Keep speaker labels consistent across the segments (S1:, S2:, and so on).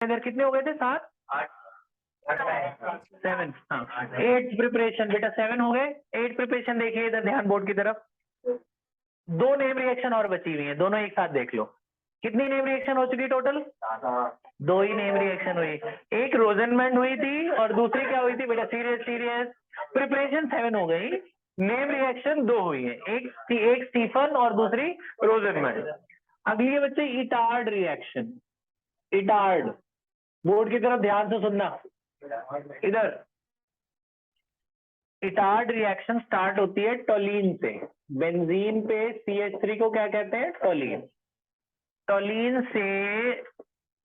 S1: इधर कितने हो गए थे? 7 7 हाँ 8 प्रिपरेशन बेटा 7 हो गए। 8 प्रिपरेशन देखिए इधर ध्यान बोर्ड की तरफ। 2 नेम रिएक्शन और बची हुई हैं, दोनों एक साथ देख लो। कितनी नेम रिएक्शन हो चुकी टोटल? 2 ही नेम रिएक्शन हुई। एक रोजनमैंड हुई थी और दूसरी क्या हुई थी बेटा? Serious serious. प्रिपरेशन 7 हो गई, नेम रिएक्शन 2 हुई है, एक स्टीफन और दूसरी रोजनमैंड। अगली है बच्चे इटार्ड रिएक्शन। इटार्ड, बोर्ड की तरफ ध्यान से सुनना। इधर इटार्ड रिएक्शन स्टार्ट होती है टोलीन से। बेंजीन पे CH3 को क्या कहते हैं? टोलीन। टोलीन से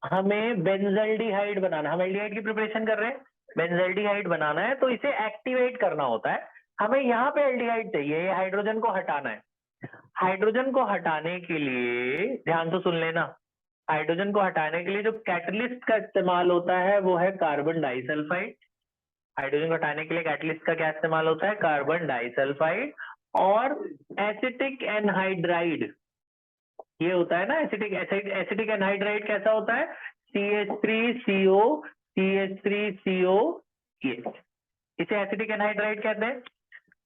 S1: हमें बेंजल्डिहाइड बनाना, हम एल्डिहाइड की प्रिपरेशन कर रहे हैं, बेंजल्डिहाइड बनाना है तो इसे एक्टिवेट करना होता है। हमें यहाँ पे एल्डिहाइड चाहिए, ये हाइड्रोजन को हटाना है। हाइड्रोजन को हटाने के लिए ध्यान से सुन लेना, हाइड्रोजन को हटाने के लिए जो कैटलिस्ट का इस्तेमाल होता है वो है कार्बन डाइसल्फाइड। हाइड्रोजन को हटाने के लिए कैटलिस्ट का क्या इस्तेमाल होता है? Carbon disulphide. और एसिटिक एनहाइड्राइड, ये होता है ना एसिटिक एसिटिक एनहाइड्राइड कैसा होता है? CH3CO CH3CO, इसे एसिटिक एनहाइड्राइड कहते हैं।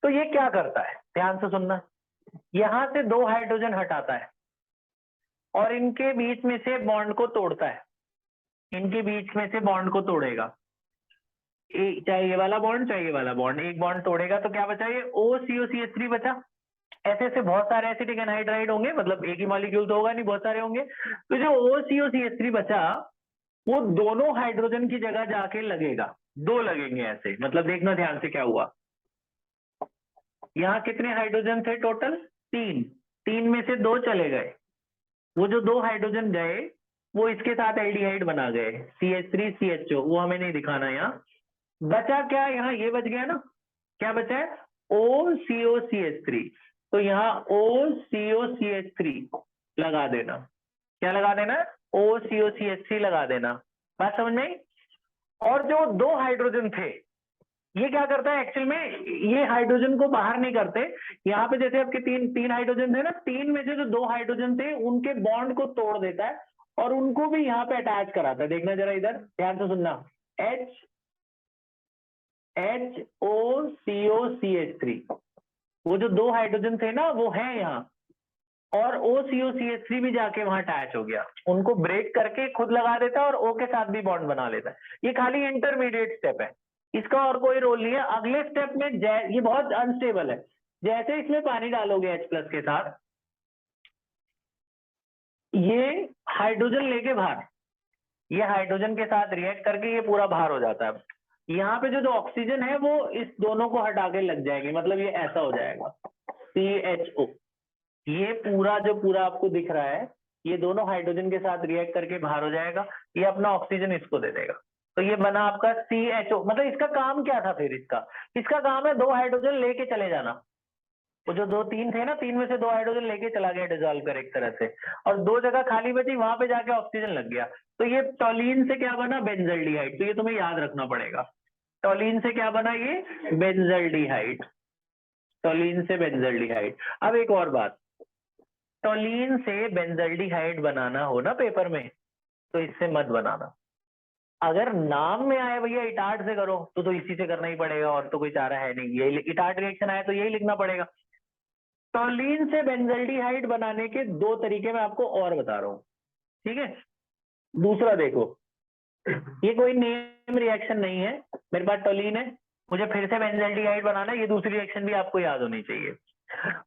S1: तो ये क्या करता है ध्यान से सुनना, यहां से 2 हाइड्रोजन हटाता है और इनके बीच में से बॉन्ड को तोड़ता है। इनके बीच में से बॉन्ड को तोड़ेगा, चाहे ये वाला बॉन्ड चाहे ये वाला बॉन्ड, एक बॉन्ड तोड़ेगा तो क्या बचा? ये OCO-CH3 बचा। ऐसे ऐसे बहुत सारे एसिटिक एनहाइड्राइड होंगे, मतलब एक ही मॉलिक्यूल तो होगा नहीं, बहुत सारे होंगे। तो जो OCO-CH3 बचा वो दोनों हाइड्रोजन की जगह जाके लगेगा, 2 लगेंगे ऐसे। मतलब देखना ध्यान से क्या हुआ, यहाँ कितने हाइड्रोजन थे टोटल? 3। 3 में से 2 चले गए, वो जो 2 हाइड्रोजन गए वो इसके साथ एल्डिहाइड बना गए, CH3CHO, वो हमें नहीं दिखाना यहाँ। बचा क्या यहाँ? ये बच गया ना, क्या बचा है? OCO-CH3। तो यहाँ OCO-CH3 लगा देना। क्या लगा देना? OCO-CH3 लगा देना। बात समझ में आई? और जो 2 हाइड्रोजन थे ये क्या करता है एक्चुअल में? ये हाइड्रोजन को बाहर नहीं करते। यहाँ पे जैसे आपके 3 हाइड्रोजन थे ना, 3 में से जो 2 हाइड्रोजन थे उनके बॉन्ड को तोड़ देता है और उनको भी यहाँ पे अटैच कराता है। देखना जरा इधर ध्यान से सुनना, HOCO-CH3, वो जो 2 हाइड्रोजन थे ना वो है यहाँ, और OCO-CH3 भी जाके वहां अटैच हो गया, उनको ब्रेक करके खुद लगा देता है और O के साथ भी बॉन्ड बना लेता है। ये खाली इंटरमीडिएट स्टेप है, इसका और कोई रोल नहीं है। अगले स्टेप में ये बहुत अनस्टेबल है, जैसे इसमें पानी डालोगे H+ के साथ, ये हाइड्रोजन लेके बाहर, ये हाइड्रोजन के साथ रिएक्ट करके ये पूरा बाहर हो जाता है। यहाँ पे जो ऑक्सीजन है वो इस दोनों को हटा के लग जाएगी, मतलब ये ऐसा हो जाएगा CHO। ये पूरा जो पूरा आपको दिख रहा है ये दोनों हाइड्रोजन के साथ रिएक्ट करके बाहर हो जाएगा, ये अपना ऑक्सीजन इसको दे देगा। तो ये बना आपका CHO। मतलब इसका काम क्या था फिर? इसका काम है 2 हाइड्रोजन लेके चले जाना। वो जो 3 थे ना, 3 में से 2 हाइड्रोजन लेके चला गया डिजोल्व कर एक तरह से, और 2 जगह खाली बची, वहां पे जाके ऑक्सीजन लग गया। तो ये टोलीन से क्या बना? बेंजल्डिहाइड। तो ये तुम्हें याद रखना पड़ेगा, टोलीन से क्या बना? ये बेंजल्डिहाइड। टोलीन से बेंजल्डिहाइड। अब एक और बात, टोलीन से बेंजल्डिहाइड बनाना हो ना पेपर में तो इससे मत बनाना। अगर नाम में आए भैया इटार्ड से करो तो इसी से करना ही पड़ेगा, और तो कोई चारा है नहीं। यही इटार्ड रिएक्शन आया तो यही लिखना पड़ेगा। टोलीन से बेंजल्डिहाइड बनाने के 2 तरीके मैं आपको और बता रहा हूँ, ठीक है? दूसरा देखो, ये कोई नेम रिएक्शन नहीं है, मेरे पास टोलीन है, मुझे फिर से बेंजल्डिहाइड बनाना है। ये दूसरी रिएक्शन भी आपको याद होनी चाहिए।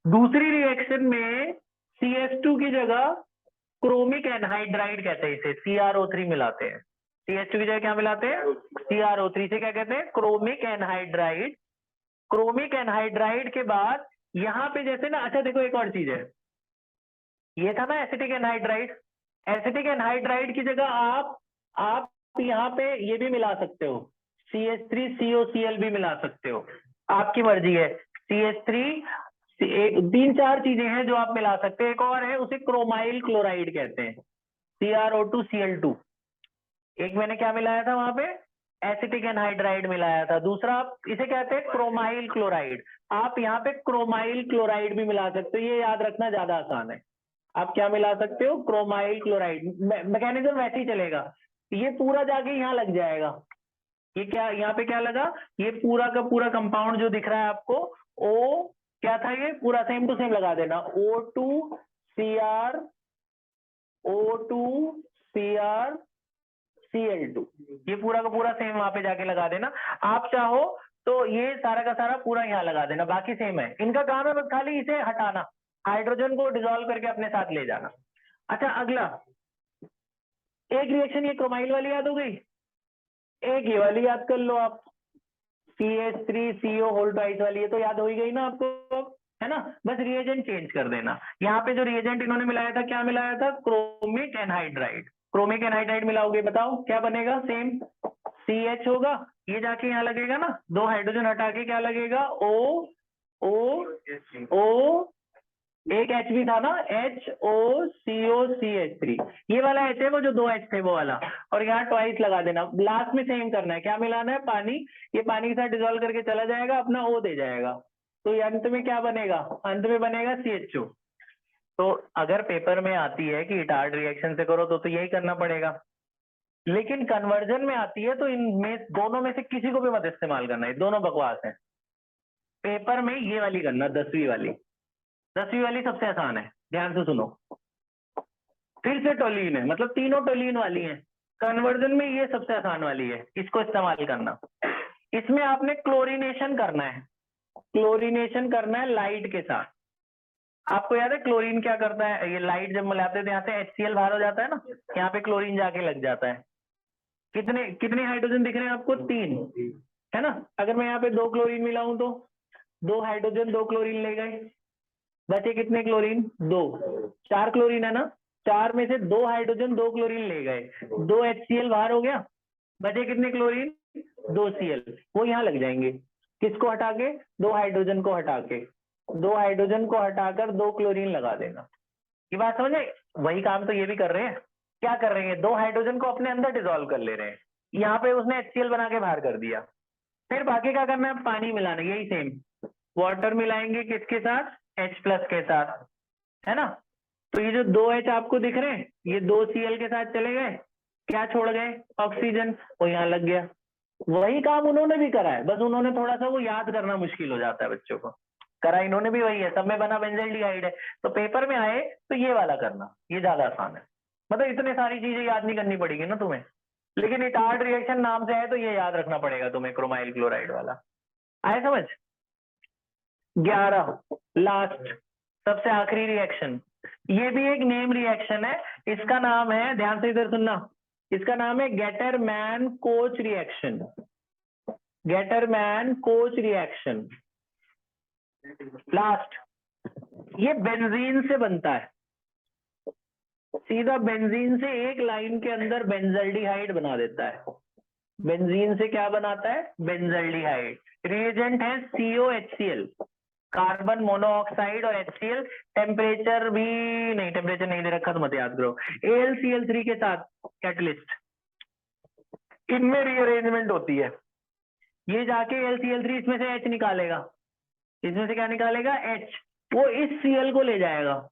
S1: दूसरी रिएक्शन में CH2 की जगह क्रोमिक एनहाइड्राइड कहते हैं इसे, CrO3 मिलाते हैं। CH2 की जगह क्या मिलाते हैं? CrO3 से क्या कहते हैं? Chromic anhydride. क्रोमिक एनहाइड्राइड के बाद यहाँ पे जैसे ना, अच्छा देखो एक और चीज है, ये था ना एसिटिक एनहाइड्राइड, एसिटिक एनहाइड्राइड की जगह आप यहाँ पे ये भी मिला सकते हो, CH3COCl भी मिला सकते हो, आपकी मर्जी है। CH3 3-4 चीजें हैं जो आप मिला सकते हैं। एक और है, उसे क्रोमाइल क्लोराइड कहते हैं, CrO2Cl2। एक मैंने क्या मिलाया था वहां पे? एसिटिक एनहाइड्राइड मिलाया था। दूसरा आप इसे कहते हैं क्रोमाइल क्लोराइड, आप यहाँ पे क्रोमाइल क्लोराइड भी मिला सकते हो। ये याद रखना ज्यादा आसान है, आप क्या मिला सकते हो? Chromyl chloride. मैकेनिज्म वैसे ही चलेगा, ये पूरा जाके यहाँ लग जाएगा। ये क्या यहाँ पे क्या लगा, ये पूरा का पूरा कंपाउंड जो दिख रहा है आपको, ओ क्या था, ये पूरा सेम टू सेम लगा देना, O2Cr O2Cr Cl2, ये पूरा का पूरा सेम वहां पे जाके लगा देना। आप चाहो तो ये सारा का सारा पूरा यहाँ लगा देना, बाकी सेम है। इनका काम है बस खाली इसे हटाना, हाइड्रोजन को डिसॉल्व करके अपने साथ ले जाना। अच्छा अगला एक रिएक्शन, ये क्रोमाइल वाली याद हो गई, एक ये वाली याद कर लो आप, CH3CO होल ट्वाइस वाली, ये तो याद हो ही गई ना आपको, है ना। बस रिएजेंट चेंज कर देना। यहाँ पे जो रिएजेंट इन्होंने मिलाया था, क्या मिलाया था, क्रोमिक एनहाइड्राइड। क्रोमिक एनहाइड्राइड मिलाओगे, बताओ क्या बनेगा, सेम CH होगा, ये जाके यहाँ लगेगा ना, दो हाइड्रोजन हटा के क्या लगेगा, O एक H भी था ना, HOCOCH3, ये वाला H है वो जो दो H थे वो वाला, और यहाँ ट्वाइस लगा देना। लास्ट में सेम करना है, क्या मिलाना है, पानी, ये पानी के साथ डिसॉल्व करके चला जाएगा, अपना O दे जाएगा, तो ये अंत में क्या बनेगा, अंत में बनेगा CHO। तो अगर पेपर में आती है कि इटार्ड रिएक्शन से करो तो यही करना पड़ेगा, लेकिन कन्वर्जन में आती है तो इनमें दोनों में से किसी को भी मत इस्तेमाल करना, ये दोनों बकवास है। पेपर में ये वाली करना, 10वीं वाली सबसे आसान है, ध्यान से सुनो। फिर से टोलीन है, मतलब तीनों टोलीन वाली हैं। कन्वर्जन में ये सबसे आसान वाली है, इसको इस्तेमाल करना। इसमें आपने क्लोरीनेशन करना है, क्लोरीनेशन करना है लाइट के साथ। आपको याद है क्लोरीन क्या करता है, ये लाइट जब मिलाते हैं तो यहाँ से HCl बाहर हो जाता है ना, यहाँ पे क्लोरीन जाके लग जाता है। कितने कितने हाइड्रोजन दिख रहे हैं आपको, 3, है ना। अगर मैं यहाँ पे 2 क्लोरीन मिलाऊं तो 2 हाइड्रोजन 2 क्लोरीन ले गए, बचे कितने क्लोरीन, 2, 4 क्लोरीन है ना, 4 में से 2 हाइड्रोजन 2 क्लोरीन ले गए, 2 HCl बाहर हो गया, बचे कितने क्लोरीन, 2 Cl, वो यहाँ लग जाएंगे। किसको हटा के, 2 हाइड्रोजन को हटा के, 2 हाइड्रोजन को हटाकर 2 क्लोरीन लगा देना। ये बात समझ आई, वही काम तो ये भी कर रहे हैं। क्या कर रहे हैं, 2 हाइड्रोजन को अपने अंदर डिसॉल्व कर ले रहे हैं, यहाँ पे उसने HCl बना के बाहर कर दिया। फिर बाकी क्या करना है, पानी मिलाना, यही सेम, वाटर मिलाएंगे किसके साथ, H+ के साथ, है ना। तो ये जो 2 H आपको दिख रहे हैं, ये 2 Cl के साथ चले गए, क्या छोड़ गए, ऑक्सीजन, वो यहाँ लग गया। वही काम उन्होंने भी करा है, बस उन्होंने थोड़ा सा वो याद करना मुश्किल हो जाता है बच्चों को, करा इन्होंने भी वही है, सब में बना बेंजाइलडिहाइड है। तो पेपर में आए तो ये वाला करना, ये ज्यादा आसान है। मतलब इतने सारी चीजें याद नहीं करनी पड़ेगी ना तुम्हें, लेकिन इटार्ड रिएक्शन नाम से है तो ये याद रखना पड़ेगा तुम्हें, क्रोमाइल क्लोराइड वाला। आए समझ। 11 लास्ट, सबसे आखिरी रिएक्शन, ये भी एक नेम रिएक्शन है, इसका नाम है, ध्यान से इधर सुनना, इसका नाम है Gattermann coach reaction. Gattermann coach reaction last, ये बेंजीन से बनता है, सीधा बेंजीन से एक लाइन के अंदर बेंजल्डिहाइड बना देता है। बेंजीन से क्या बनाता है, बेंजल्डिहाइड। रिएजेंट है COHCl, कार्बन मोनोऑक्साइड और HCl। टेम्परेचर भी नहीं, टेम्परेचर नहीं दे रखा तो मत याद करो। AlCl3 के साथ कैटलिस्ट, इनमें रीअरेंजमेंट होती है, ये जाके LCl3 इसमें से H निकालेगा, इसमें से क्या निकालेगा, H, वो इस Cl को ले जाएगा,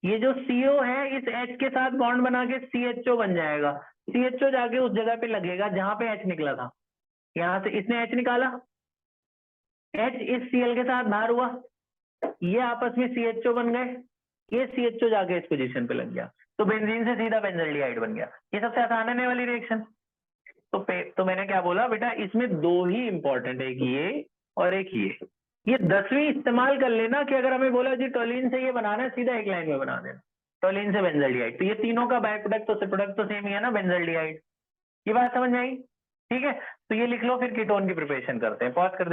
S1: ये जो CO है इस H के साथ बॉन्ड बना के CHO बन जाएगा। CHO जाके उस जगह पे लगेगा जहां पे H निकला था, यहां से इसने H निकाला, H इस Cl के साथ बाहर हुआ, ये आपस में CHO बन गए, ये CHO जाके इस पोजीशन पे लग गया, तो बेंजीन से सीधा बेंजल्डिहाइड बन गया। ये सबसे आसान है वाली रिएक्शन। तो मैंने क्या बोला बेटा, इसमें 2 ही इंपॉर्टेंट है, एक ये और एक ये 10वीं इस्तेमाल कर लेना कि अगर हमें बोला जी टोलीन से ये बनाना है, सीधा एक लाइन में बना देना, टोलीन से बेंजल्डिहाइड। तो ये तीनों का बाय प्रोडक्ट तो सेम ही है ना, बेंजल्डिहाइड। ये बात समझ में आई, ठीक है। तो ये लिख लो, फिर कीटोन की प्रिपरेशन करते हैं, पॉज कर